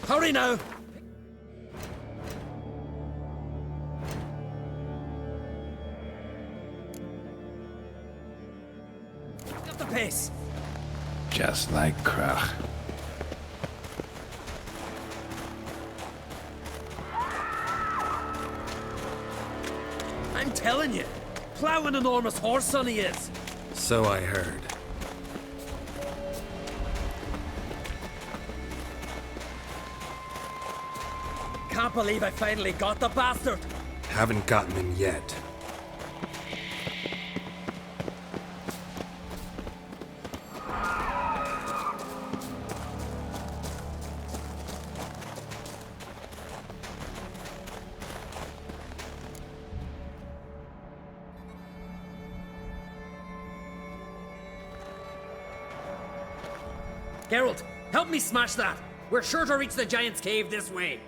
Hurry now! Pick up the pace! Just like Krach. I'm telling you, plow an enormous horse son he is. So I heard. Can't believe I finally got the bastard. Haven't gotten him yet. Geralt, help me smash that. We're sure to reach the giant's cave this way.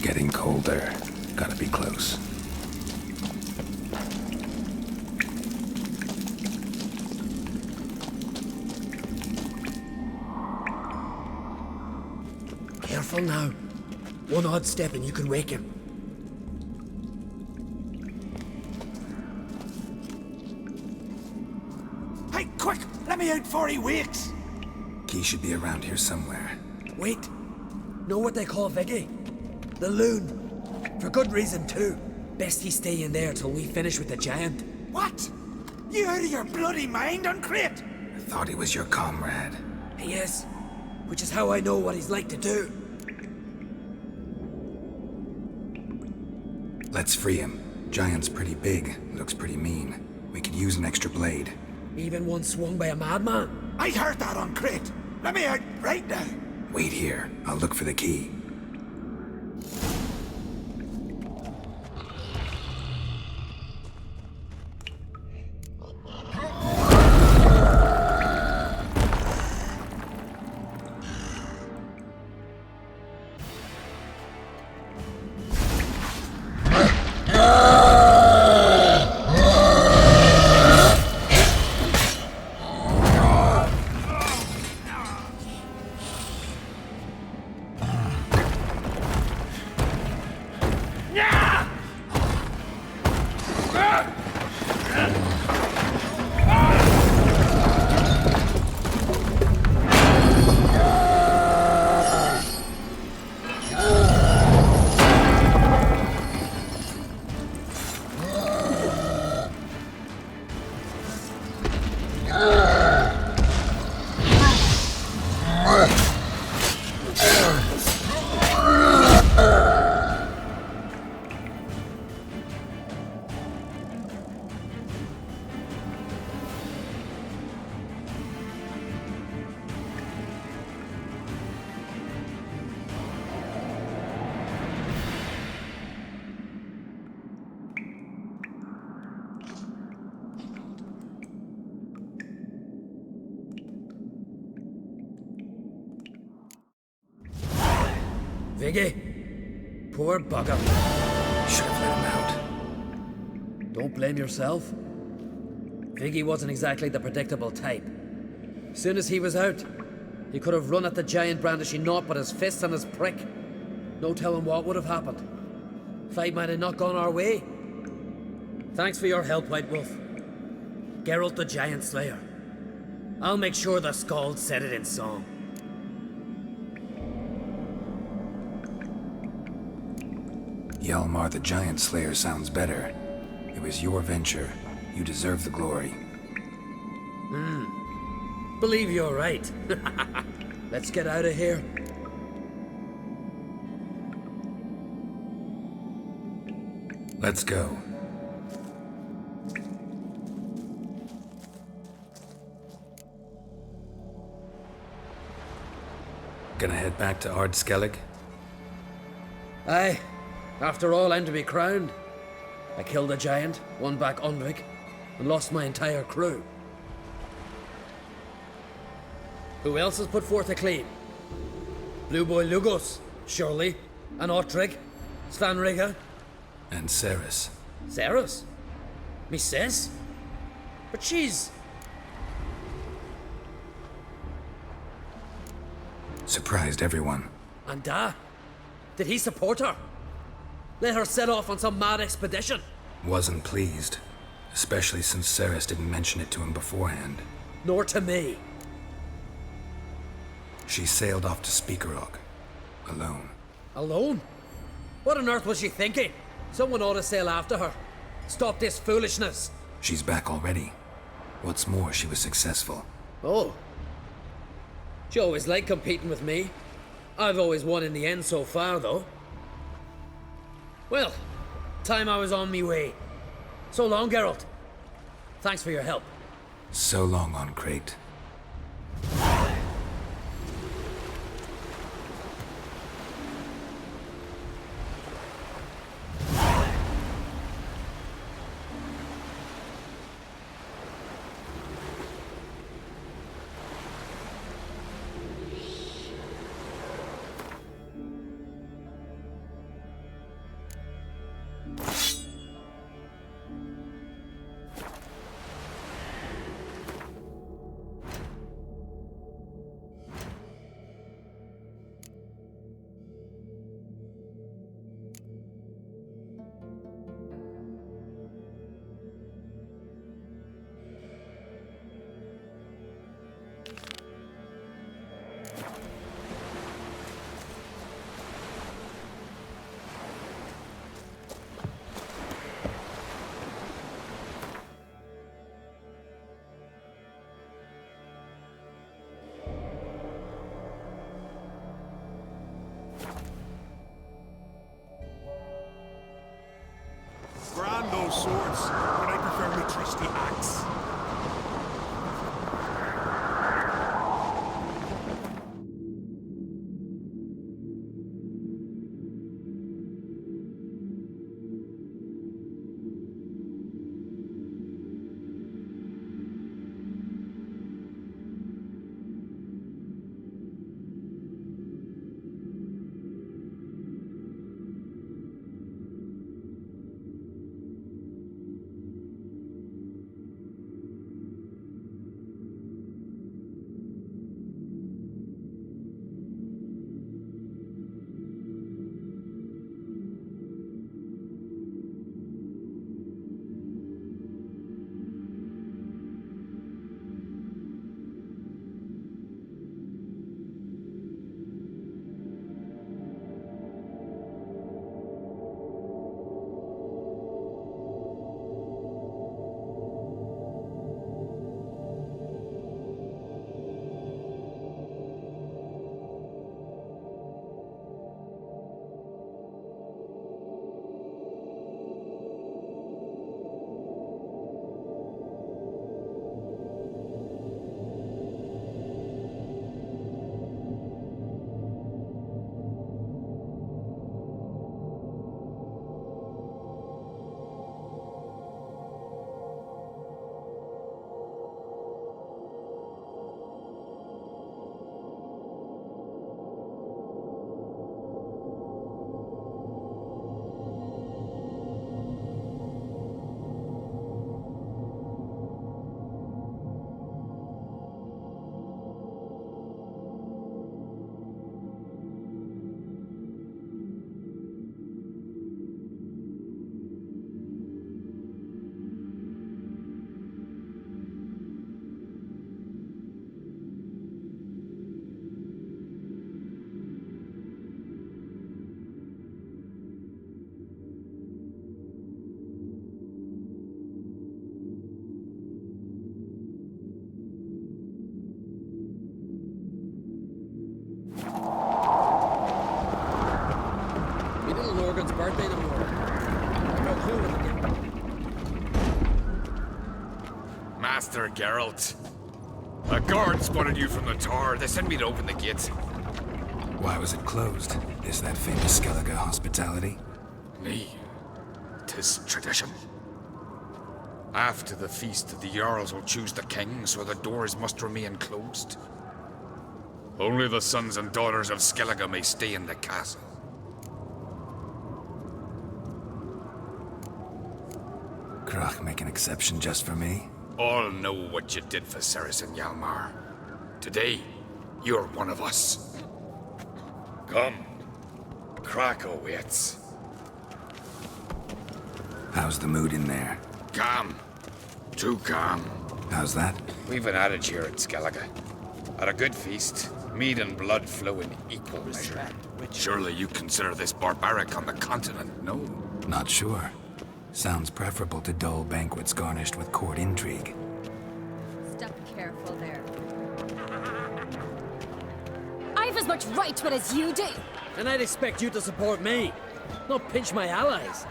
Getting colder. Gotta be close. Careful now. One odd step and you can wake him. Hey, quick! Let me out before he wakes! Key should be around here somewhere. Wait. Know what they call Viggy? The loon. For good reason too. Best he stay in there till we finish with the giant. What? You out of your bloody mind, Uncrate? I thought he was your comrade. He is. Which is how I know what he's like to do. Let's free him. Giant's pretty big. Looks pretty mean. We could use an extra blade. Even one swung by a madman. I heard that, Uncrate. Let me out right now. Wait here. I'll look for the key. Viggy. Poor bugger. Should have let him out. Don't blame yourself. Viggy wasn't exactly the predictable type. Soon as he was out, he could have run at the giant brandishing naught but his fists and his prick. No telling what would have happened. Fight might have not gone our way. Thanks for your help, White Wolf. Geralt the Giant Slayer. I'll make sure the Skald said it in song. Hjalmar the Giant Slayer sounds better. It was your venture. You deserve the glory. Believe you're right. Let's get out of here. Let's go. Gonna head back to Ardskellig? Aye, after all, I'm to be crowned. I killed a giant, won back Undvik, and lost my entire crew. Who else has put forth a claim? Blue Boy Lugos, surely, and Ottrig, Svanrigga. And Ceres. Ceres? Me sis? But she's... Surprised everyone. And did he support her? Let her set off on some mad expedition? Wasn't pleased. Especially since Ceres didn't mention it to him beforehand. Nor to me. She sailed off to Speakerog. Alone. Alone? What on earth was she thinking? Someone ought to sail after her. Stop this foolishness. She's back already. What's more, she was successful. Oh. She always liked competing with me. I've always won in the end so far, though. Well, time I was on me way. So long, Geralt. Thanks for your help. So long on Crate. Grand those swords, but I prefer my trusty axe. Morgan's birthday tomorrow. I've no clue what to do. Master Geralt. A guard spotted you from the tower. They sent me to open the gates. Why was it closed? Is that famous Skellige hospitality? Me. 'Tis tradition. After the feast, the Jarls will choose the king, so the doors must remain closed. Only the sons and daughters of Skellige may stay in the castle. Krach make an exception just for me? All know what you did for Saracen Hjalmar. Today, you're one of us. Come. Krakow waits. How's the mood in there? Calm. Too calm. How's that? We've an adage here at Skellige. At a good feast, mead and blood flow in equal measure. Surely you consider this barbaric on the continent, no? Not sure. Sounds preferable to dull banquets garnished with court intrigue. Step careful there. I've as much right to it as you do. And I'd expect you to support me, not pinch my allies.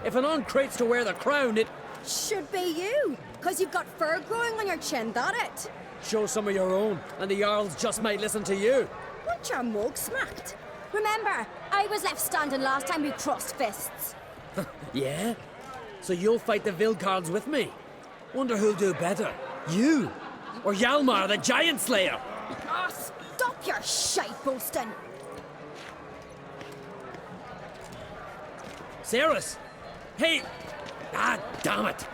If an on-crate's to wear the crown, it... Should be you, because you've got fur growing on your chin, that it? Show some of your own, and the Jarls just might listen to you. Want your mug smacked? Remember, I was left standing last time we crossed fists. Yeah? So you'll fight the Vilcards with me? Wonder who'll do better, you or Hjalmar the Giant Slayer? Ah, stop your shite boasting. Cerys! Hey! Ah, damn it!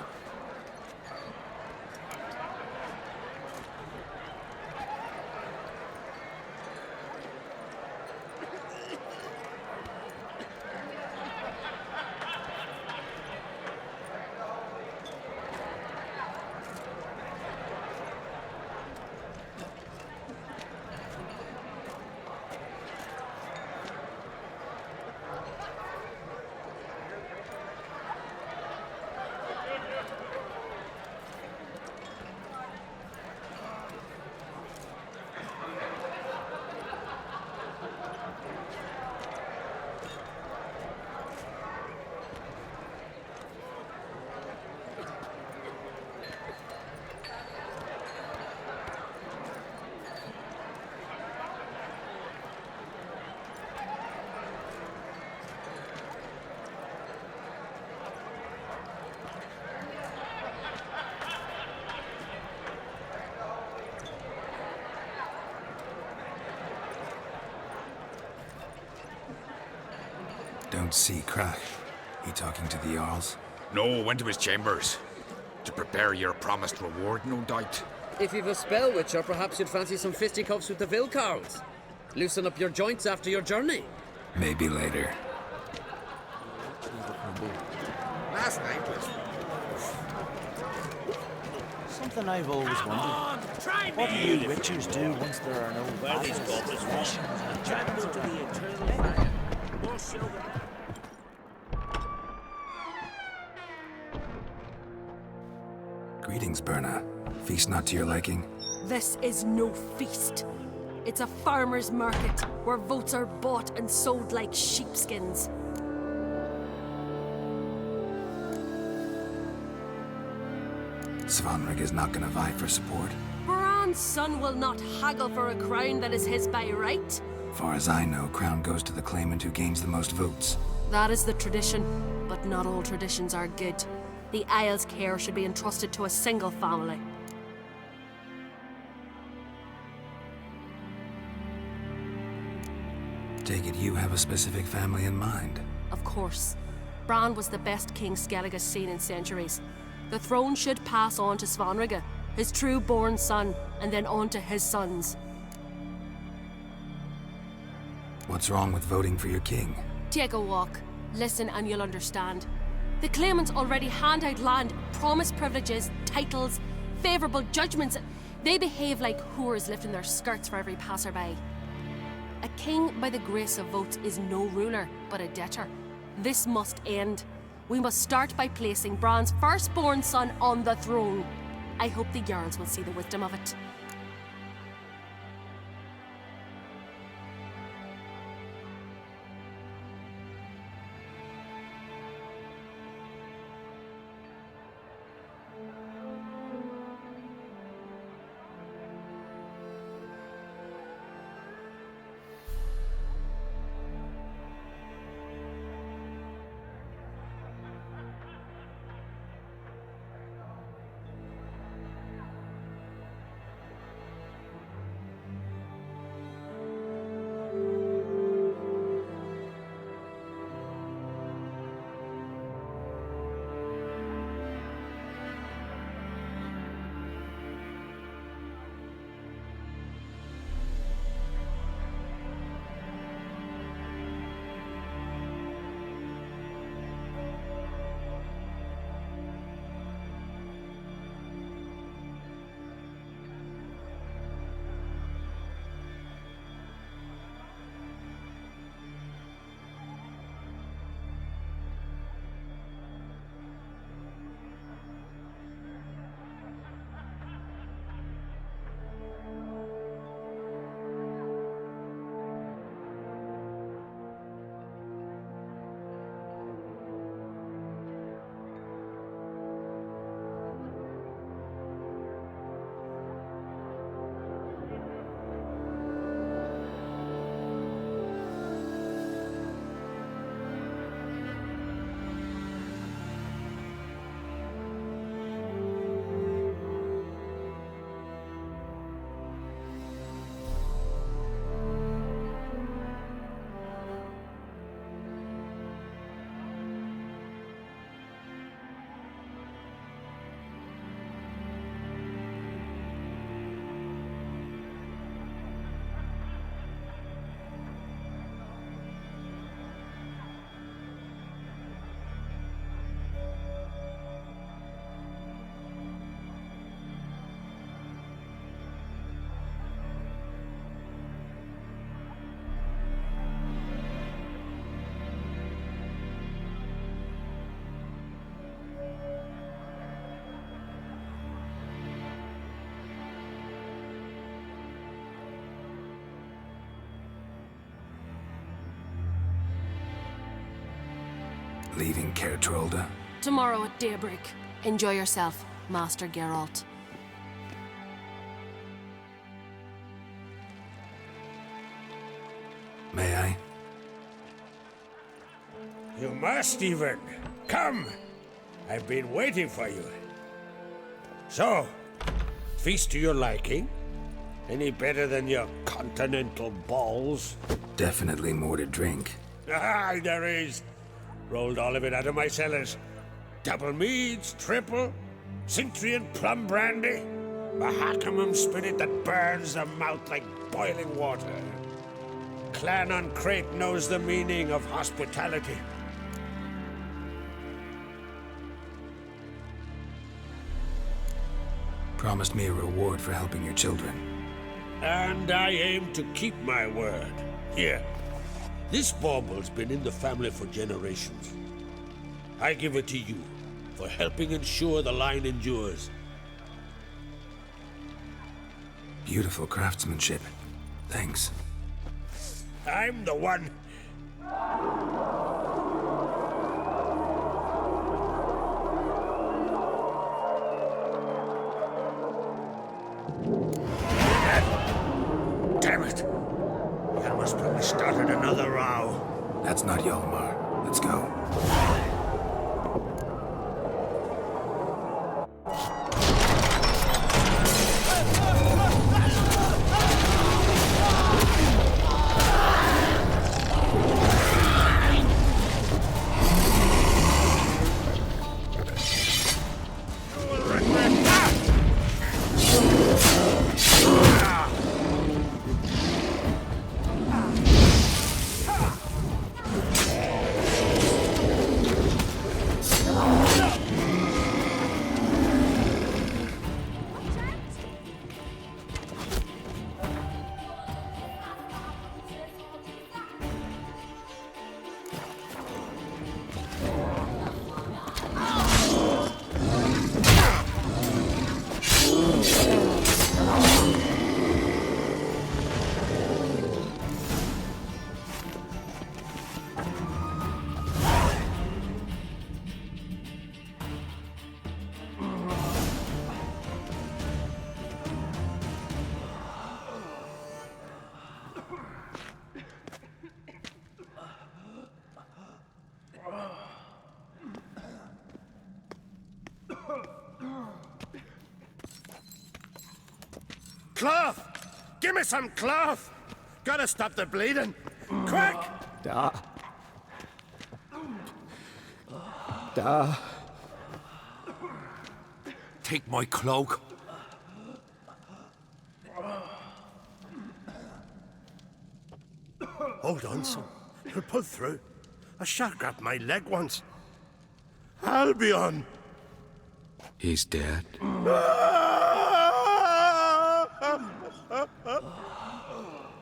Don't see Krach. He talking to the Jarls? No, went to his chambers. To prepare your promised reward, no doubt. If you've a spell witcher, perhaps you'd fancy some fisticuffs with the Vilcards. Loosen up your joints after your journey. Maybe later. Last night was... Something I've always wondered. What do you witchers do once there are no battles, possessions, and channels to the eternal fire? Greetings, Berna. Feast not to your liking? This is no feast. It's a farmer's market where votes are bought and sold like sheepskins. Svanrig is not gonna vie for support. Bran's son will not haggle for a crown that is his by right. Far as I know, crown goes to the claimant who gains the most votes. That is the tradition, but not all traditions are good. The Isle's care should be entrusted to a single family. Take it you have a specific family in mind. Of course. Bran was the best king Skellige's seen in centuries. The throne should pass on to Svanrige, his true-born son, and then on to his sons. What's wrong with voting for your king? Take a walk. Listen and you'll understand. The claimants already hand out land, promise privileges, titles, favourable judgments. They behave like whores lifting their skirts for every passerby. A king by the grace of votes is no ruler, but a debtor. This must end. We must start by placing Bran's firstborn son on the throne. I hope the Jarls will see the wisdom of it. Leaving Kertrolda? Tomorrow at daybreak. Enjoy yourself, Master Geralt. May I? You must, even. Come! I've been waiting for you. So, feast to your liking? Any better than your continental balls? Definitely more to drink. Ah, there is. Rolled all of it out of my cellars. Double meads, triple, Cintrian plum brandy, Mahakimum spirit that burns the mouth like boiling water. Clan on Crate knows the meaning of hospitality. Promised me a reward for helping your children. And I aim to keep my word. Here, this bauble's been in the family for generations. I give it to you for helping ensure the line endures. Beautiful craftsmanship. Thanks. I'm the one. Damn it! Yalmar's probably started another row. That's not Hjalmar. Let's go. Cloth! Give me some cloth! Gotta stop the bleeding! Quick! Da. Da. Take my cloak. Hold on, son. He'll pull through. A shark grabbed my leg once. Albion! He's dead.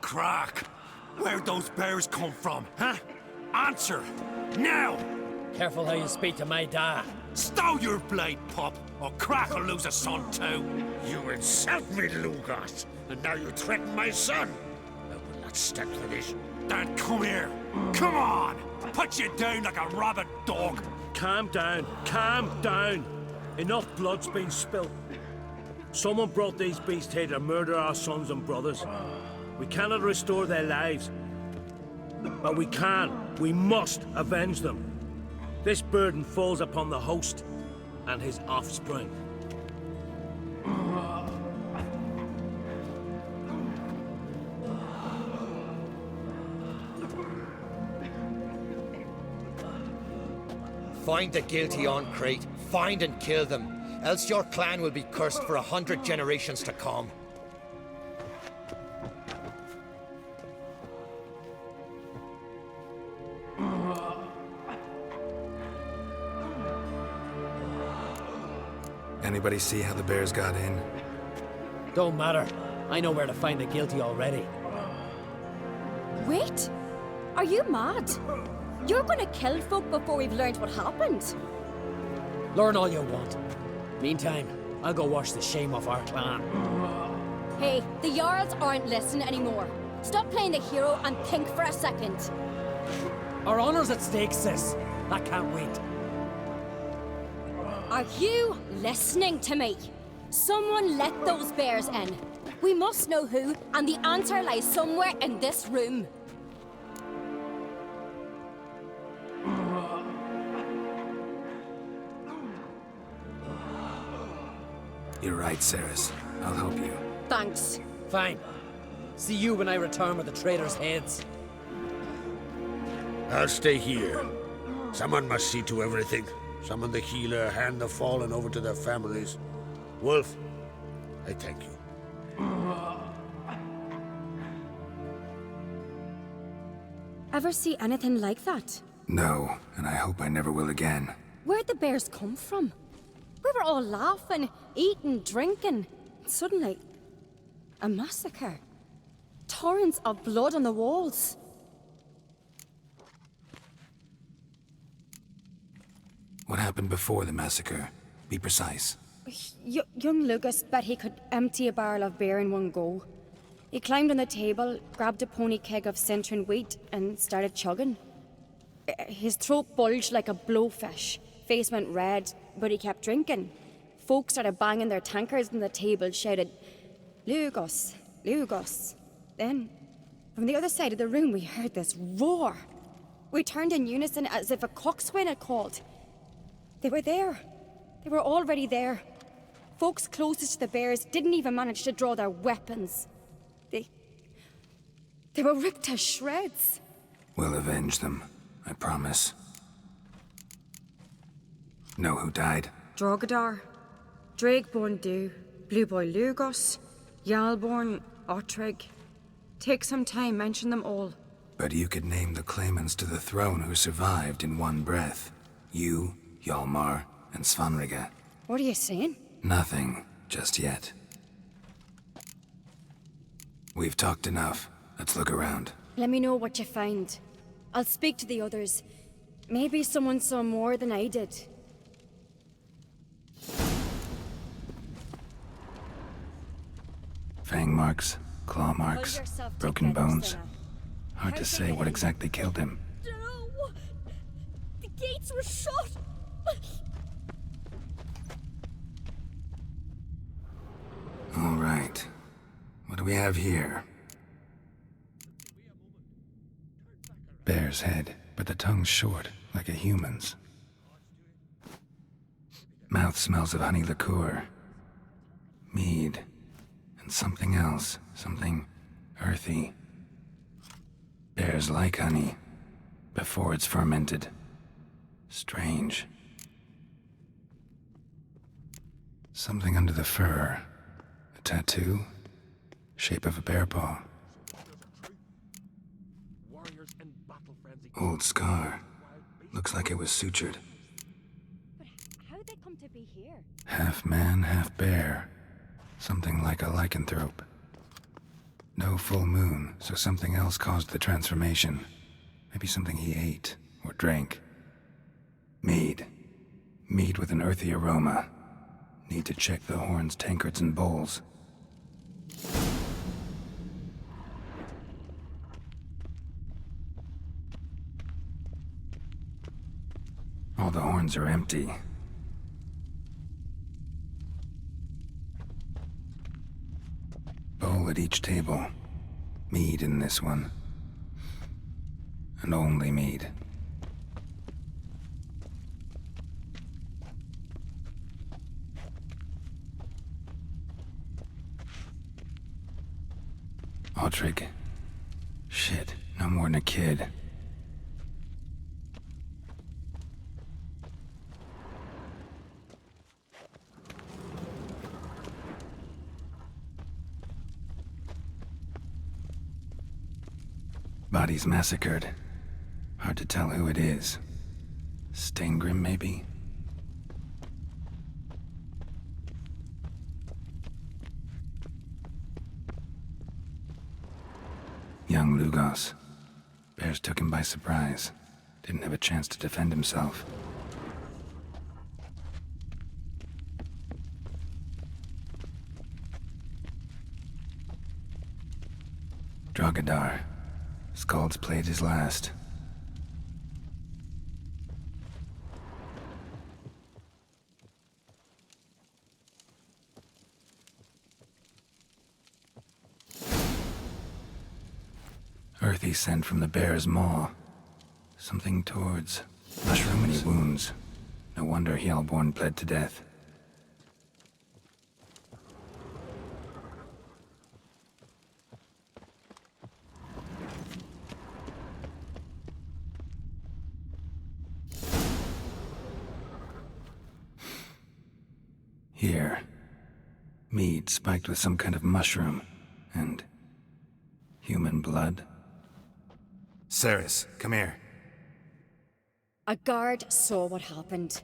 Crack! Where'd those bears come from, huh? Answer! Now! Careful how you speak to my da. Stow your blade, pup, or Crack will lose a son too. You insult me, Lugos, and now you threaten my son. I will not stand for this. Then come here. Come on! Put you down like a rabid dog. Calm down. Calm down. Enough blood's been spilt. Someone brought these beasts here to murder our sons and brothers. We cannot restore their lives. But we can. We must avenge them. This burden falls upon the host and his offspring. Find the guilty on Crate. Find and kill them. Else your clan will be cursed for 100 generations to come. Anybody see how the bears got in? Don't matter. I know where to find the guilty already. Wait! Are you mad? You're gonna kill folk before we've learned what happened. Learn all you want. Meantime, I'll go wash the shame off our clan. Hey, the Jarls aren't listening anymore. Stop playing the hero and think for a second. Our honor's at stake, sis. I can't wait. Are you listening to me? Someone let those bears in. We must know who, and the answer lies somewhere in this room. You're right, Ceres. I'll help you. Thanks. Fine. See you when I return with the traitors' heads. I'll stay here. Someone must see to everything. Summon the healer, hand the fallen over to their families. Wolf, I thank you. Ever see anything like that? No, and I hope I never will again. Where'd the bears come from? We were all laughing, eating, drinking. Suddenly, a massacre. Torrents of blood on the walls. What happened before the massacre? Be precise. Young Lucas bet he could empty a barrel of beer in one go. He climbed on the table, grabbed a pony keg of Centurion wheat, and started chugging. His throat bulged like a blowfish. Face went red, but he kept drinking. Folks started banging their tankards on the table, shouted, "Lugos, Lugos." Then, from the other side of the room, we heard this roar. We turned in unison as if a coxswain had called. They were there. They were already there. Folks closest to the bears didn't even manage to draw their weapons. They were ripped to shreds. We'll avenge them, I promise. Know who died? Drogadar, Drakeborn Du, Blue Boy Lugos, Yalborn, Ottrig. Take some time, mention them all. But you could name the claimants to the throne who survived in one breath. You, Hjalmar, and Svanrige. What are you saying? Nothing, just yet. We've talked enough. Let's look around. Let me know what you find. I'll speak to the others. Maybe someone saw more than I did. Fang marks, claw marks, Pull yourself broken together, bones. Senna. Hard to How'd say they what get in? exactly killed him. No! The gates were shut! All right. What do we have here? Bear's head, but the tongue's short, like a human's. Mouth smells of honey liqueur. Mead. And something else. Something earthy. Bears like honey. Before it's fermented. Strange. Something under the fur. A tattoo? Shape of a bear paw. Old scar. Looks like it was sutured. But how'd they come to be here? Half man, half bear. Something like a lycanthrope. No full moon, so something else caused the transformation. Maybe something he ate or drank. Mead. Mead with an earthy aroma. Need to check the horns, tankards, and bowls. All the horns are empty. Bowl at each table. Mead in this one. And only mead. Ottrig. Shit, no more than a kid. Bodies massacred. Hard to tell who it is. Steingrim, maybe? Young Lugos. Bears took him by surprise. Didn't have a chance to defend himself. Drogadar. Skald's played his last. earthy scent from the bear's maw. Something towards mushroom-y wounds. No wonder Hjalborn bled to death. Here. Mead spiked with some kind of mushroom. And human blood. Ceres, come here. A guard saw what happened.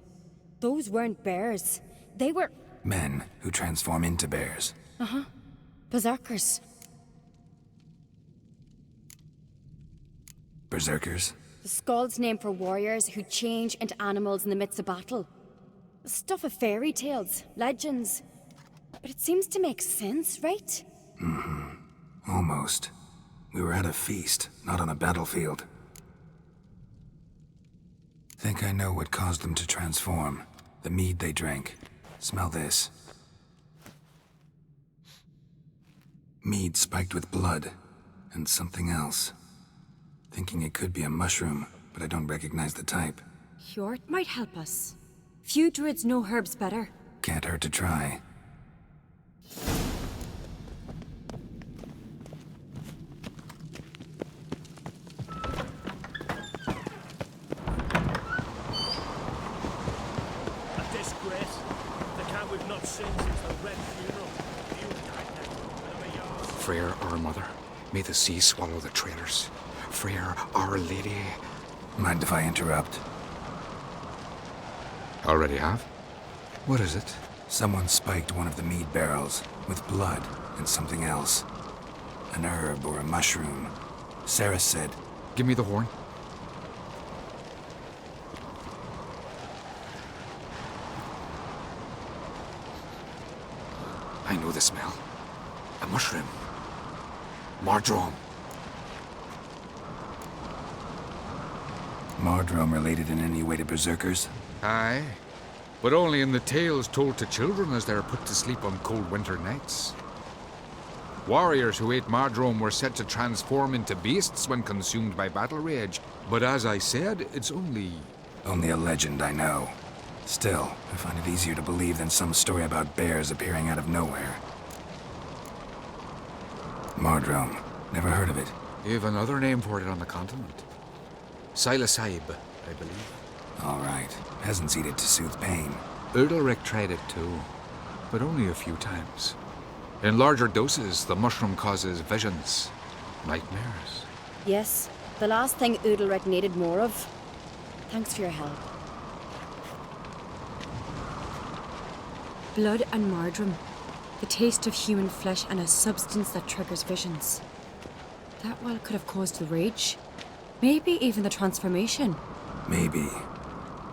Those weren't bears. They were... Men who transform into bears. Uh-huh. Berserkers. Berserkers? The Skald's name for warriors who change into animals in the midst of battle. Stuff of fairy tales, legends. But it seems to make sense, right? Mm-hmm. Almost. We were at a feast, not on a battlefield. Think I know what caused them to transform. The mead they drank. Smell this. Mead spiked with blood. And something else. Thinking it could be a mushroom, but I don't recognize the type. Hjort might help us. Few druids know herbs better. Can't hurt to try. A disgrace. The camp we've not seen since the Red Funeral. Freyr, our mother, may the sea swallow the traitors. Freyr, our lady. Mind if I interrupt? Already have? What is it? Someone spiked one of the mead barrels with blood and something else. An herb or a mushroom. Sarah said... Give me the horn. I know the smell. A mushroom. Mardrome. Mardrome related in any way to berserkers? Aye. But only in the tales told to children as they're put to sleep on cold winter nights. Warriors who ate Mardrome were said to transform into beasts when consumed by battle rage. But as I said, it's only... Only a legend, I know. Still, I find it easier to believe than some story about bears appearing out of nowhere. Mardrome. Never heard of it. You have another name for it on the continent. Silasaib, I believe. All right. Peasants eat it to soothe pain. Udalric tried it too, but only a few times. In larger doses, the mushroom causes visions, nightmares. Yes, the last thing Udalric needed more of. Thanks for your help. Blood and Mardrome. The taste of human flesh and a substance that triggers visions. That well could have caused the rage. Maybe even the transformation. Maybe.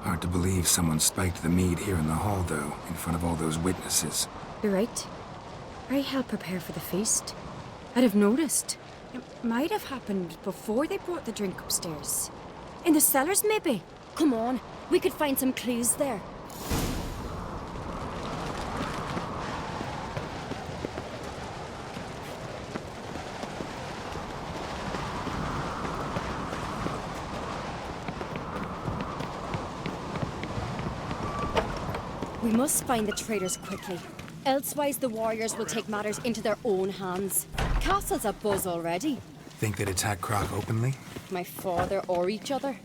Hard to believe someone spiked the mead here in the hall, though, in front of all those witnesses. You're right. I helped prepare for the feast. I'd have noticed. It might have happened before they brought the drink upstairs. In the cellars, maybe. Come on, we could find some clues there. We must find the traitors quickly. Elsewise, the warriors will take matters into their own hands. Castle's abuzz already. Think they'd attack Croc openly? My father or each other.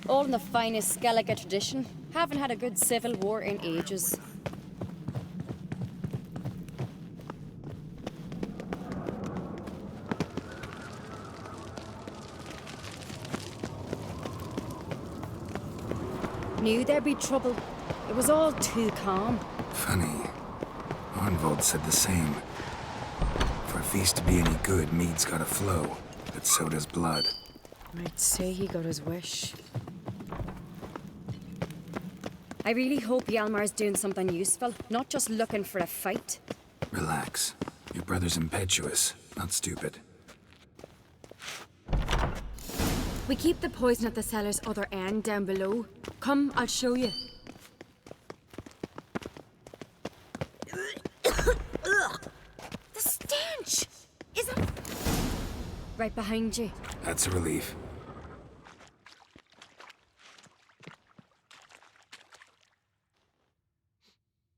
All in the finest Skellige tradition. Haven't had a good civil war in ages. Knew there'd be trouble. It was all too calm. Funny. Arnvold said the same. For a feast to be any good, mead's gotta flow, but so does blood. I'd say he got his wish. I really hope Hjalmar's doing something useful, not just looking for a fight. Relax. Your brother's impetuous, not stupid. We keep the poison at the cellar's other end down below. Come, I'll show you. The stench! Is it... right behind you. That's a relief.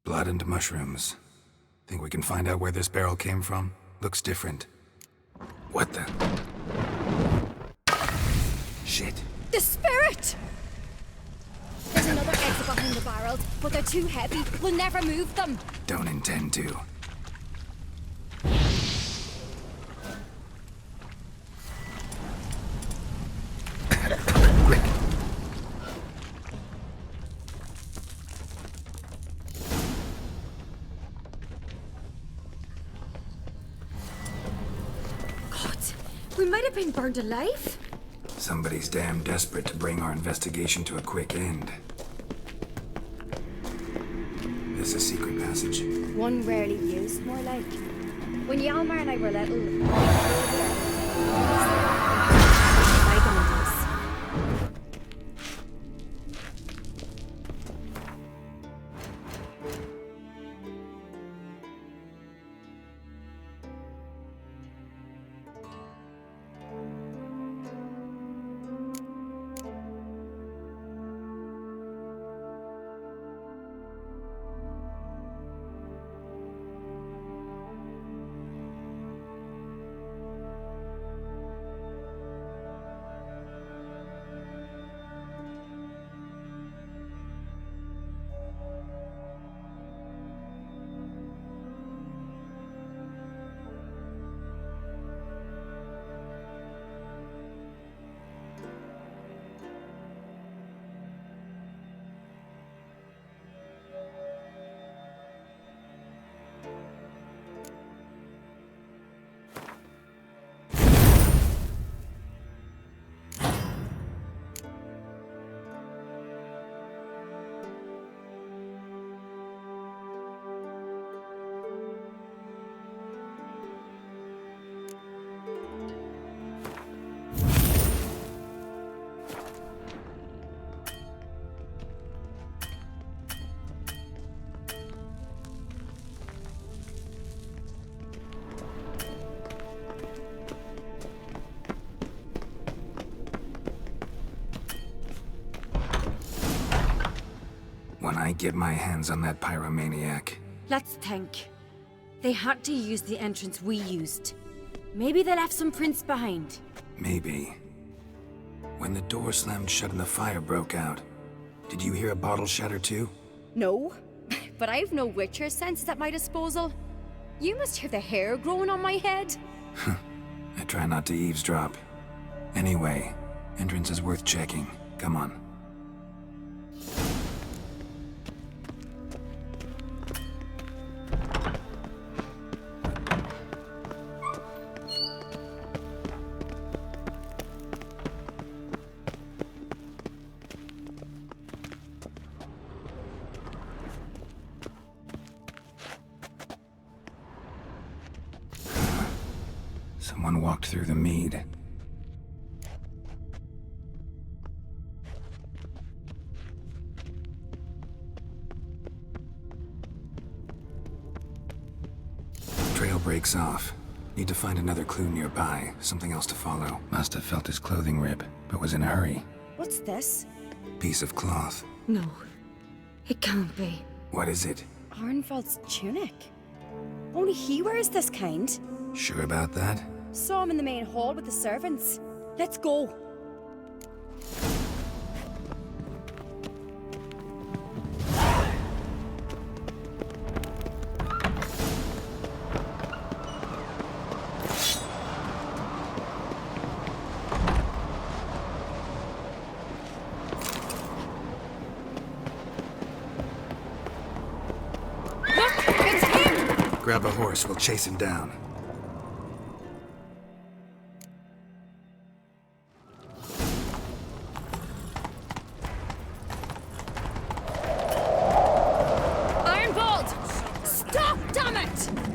Blood and mushrooms. Think we can find out where this barrel came from? Looks different. What the? Shit. The spirit! There's another exit behind the barrels, but they're too heavy. We'll never move them. Don't intend to. Quick. God, we might have been burned alive. Somebody's damn desperate to bring our investigation to a quick end. This a secret passage? One rarely used, more like. When Yalmar and I were little, When I get my hands on that pyromaniac. Let's think. They had to use the entrance we used. Maybe they left some prints behind. Maybe. When the door slammed shut and the fire broke out, did you hear a bottle shatter too? no. But I've no Witcher senses at my disposal. You must hear the hair growing on my head. I try not to eavesdrop. Anyway, entrance is worth checking. Come on. Someone walked through the mead. Trail breaks off. Need to find another clue nearby. Something else to follow. Must have felt his clothing rip, but was in a hurry. What's this? Piece of cloth. No. It can't be. What is it? Arnvald's tunic. Only he wears this kind. Sure about that? Saw him in the main hall with the servants. Let's go. Look, it's him! Grab a horse, we'll chase him down.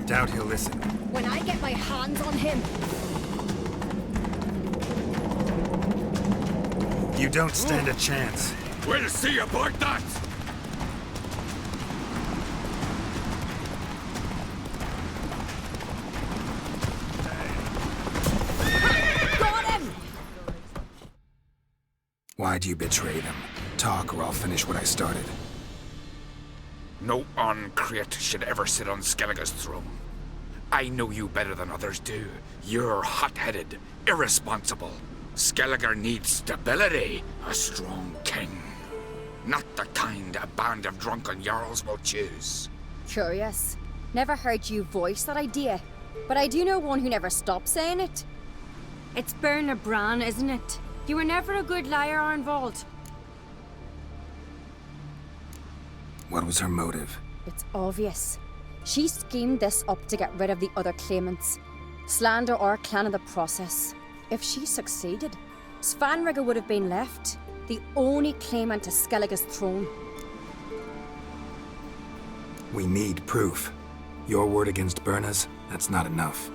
Doubt he'll listen. When I get my hands on him. You don't stand a chance. We'll see about that! Why'd you betray them? Talk or I'll finish what I started. No on-crate should ever sit on Skellige's throne. I know you better than others do. You're hot-headed, irresponsible. Skellige needs stability, a strong king. Not the kind a band of drunken jarls will choose. Curious. Never heard you voice that idea, but I do know one who never stops saying it. It's Berna Bran, isn't it? You were never a good liar, Arnvald. What was her motive? It's obvious. She schemed this up to get rid of the other claimants. Slander our clan in the process. If she succeeded, Svanrige would have been left, the only claimant to Skellige's throne. We need proof. Your word against Berna's, that's not enough.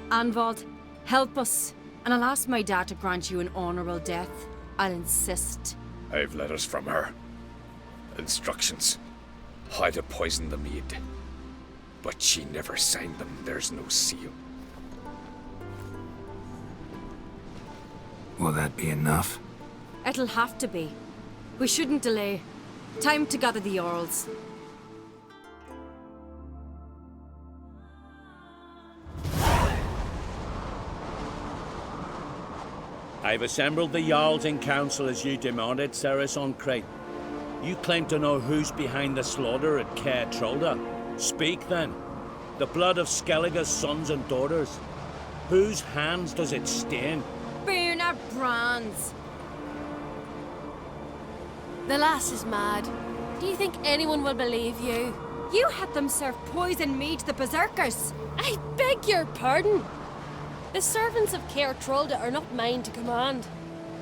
Arnvald, help us. And I'll ask my dad to grant you an honourable death. I'll insist. I've letters from her. Instructions. How to poison the mead. But she never signed them. There's no seal. Will that be enough? It'll have to be. We shouldn't delay. Time to gather the Jarls. I've assembled the Jarls in council as you demanded, Ceres on Crate. You claim to know who's behind the slaughter at Caer Trolda. Speak then. The blood of Skellige's sons and daughters. Whose hands does it stain? Berna Bran's. The lass is mad. Do you think anyone will believe you? You had them serve poison mead to the berserkers. I beg your pardon. The servants of Caer Trolda are not mine to command.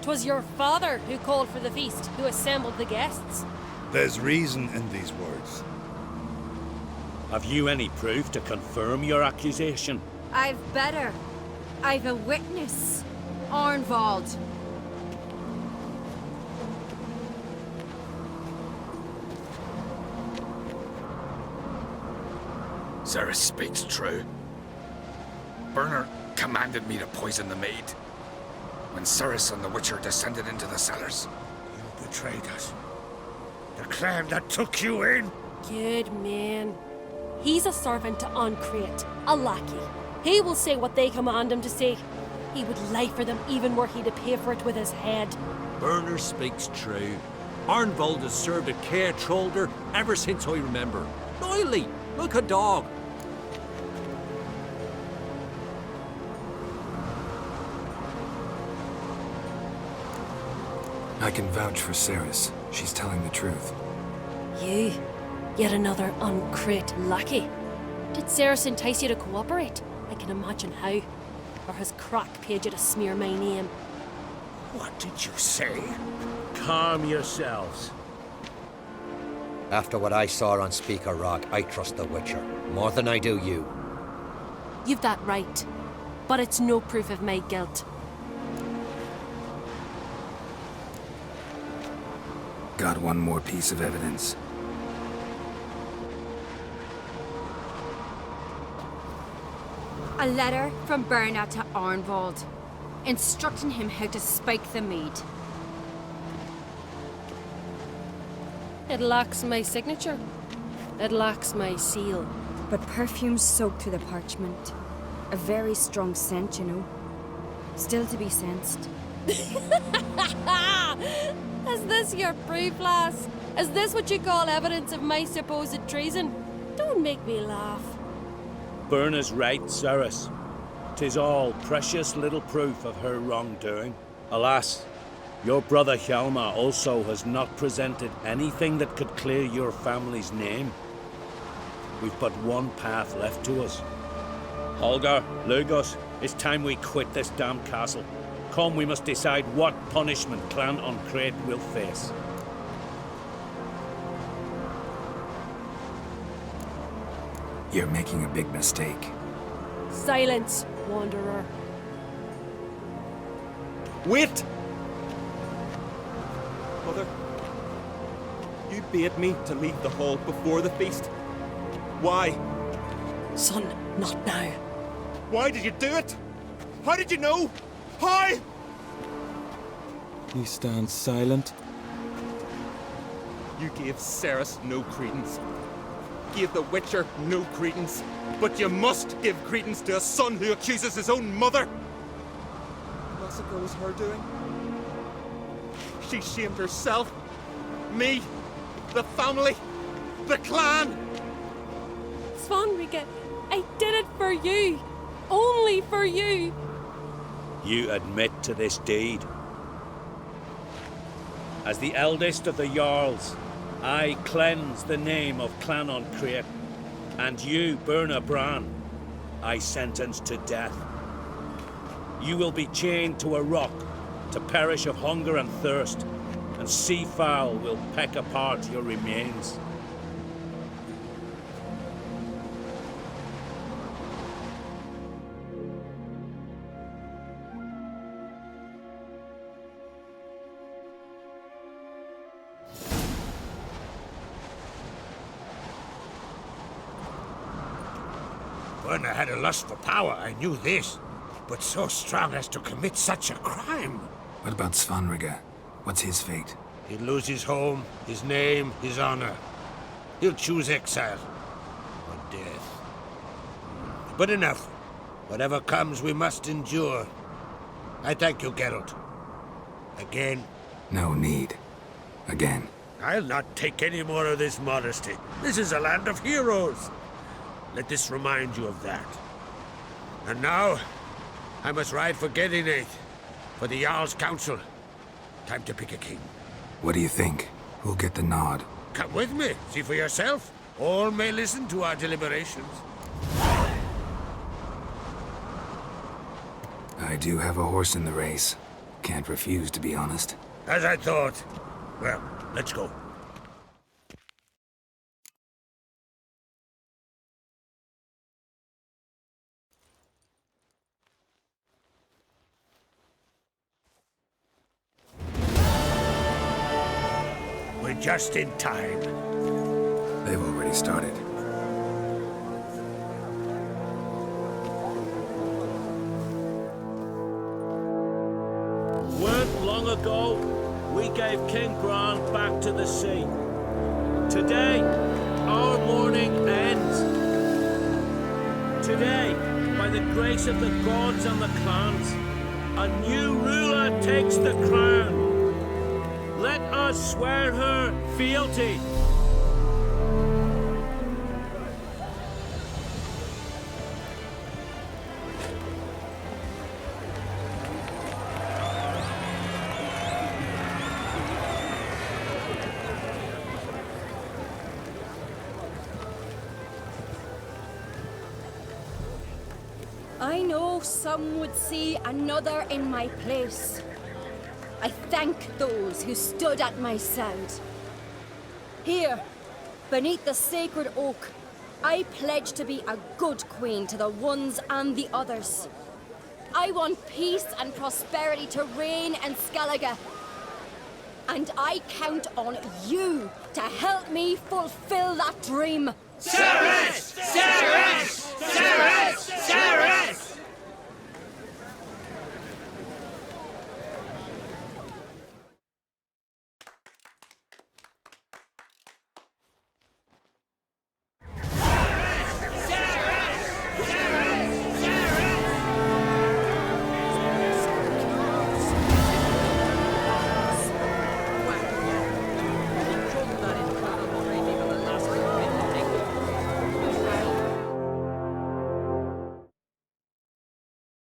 'Twas your father who called for the feast, who assembled the guests. There's reason in these words. Have you any proof to confirm your accusation? I've better. I've a witness. Arnvald. Ceres speaks true. Berna commanded me to poison the maid. When Ceres and the Witcher descended into the cellars. You betrayed us. The clan that took you in. Good man. He's a servant to Ancrate, a lackey. He will say what they command him to say. He would lie for them even were he to pay for it with his head. Berner speaks true. Arnvald has served at Caer Trolder ever since I remember. Loyally, like a dog. I can vouch for Ceres. She's telling the truth. You? Yet another Ancrate lackey? Did Ceres entice you to cooperate? I can imagine how. Or has Crack paid you to smear my name? What did you say? Calm yourselves. After what I saw on Speaker Rock, I trust the Witcher. More than I do you. You've that right. But it's no proof of my guilt. Got one more piece of evidence. A letter from Berna to Arnvald, instructing him how to spike the mead. It lacks my signature. It lacks my seal. But perfume soaked through the parchment. A very strong scent, you know. Still to be sensed. Is this your proof, lass? Is this what you call evidence of my supposed treason? Don't make me laugh. Berna's right, Ceres. 'Tis all precious little proof of her wrongdoing. Alas, your brother Hjalmar also has not presented anything that could clear your family's name. We've but one path left to us. Holger, Lugos, it's time we quit this damn castle. Come, we must decide what punishment Clan Ancrate will face. You're making a big mistake. Silence, wanderer. Wait! Mother, you bade me to leave the hall before the feast. Why? Son, not now. Why did you do it? How did you know? How? He stands silent. You gave Ceres no credence. Gave the Witcher no credence. But you must give credence to a son who accuses his own mother. The massacre was her doing. She shamed herself, me, the family, the clan. Svanrika, I did it for you. Only for you. You admit to this deed. As the eldest of the Jarls, I cleanse the name of Clan on Crete, and you, Burna Bran, I sentence to death. You will be chained to a rock to perish of hunger and thirst, and sea fowl will peck apart your remains. Burna had a lust for power, I knew this. But so strong as to commit such a crime. What about Svanrika? What's his fate? He'll lose his home, his name, his honor. He'll choose exile. Or death. But enough. Whatever comes, we must endure. I thank you, Geralt. Again. No need. Again. I'll not take any more of this modesty. This is a land of heroes. Let this remind you of that. And now, I must ride for Gedinath, for the Jarl's Council. Time to pick a king. What do you think? Who'll get the nod? Come with me, see for yourself. All may listen to our deliberations. I do have a horse in the race. Can't refuse, to be honest. As I thought. Well, let's go. We're just in time. They've already started. Weren't long ago, we gave King Bran back to the sea. Today, our mourning ends. Today, by the grace of the gods and the clans, a new ruler takes the crown. Let us swear her fealty. I know some would see another in my place. I thank those who stood at my side. Here, beneath the sacred oak, I pledge to be a good queen to the ones and the others. I want peace and prosperity to reign in Skellige. And I count on you to help me fulfill that dream. Ceres!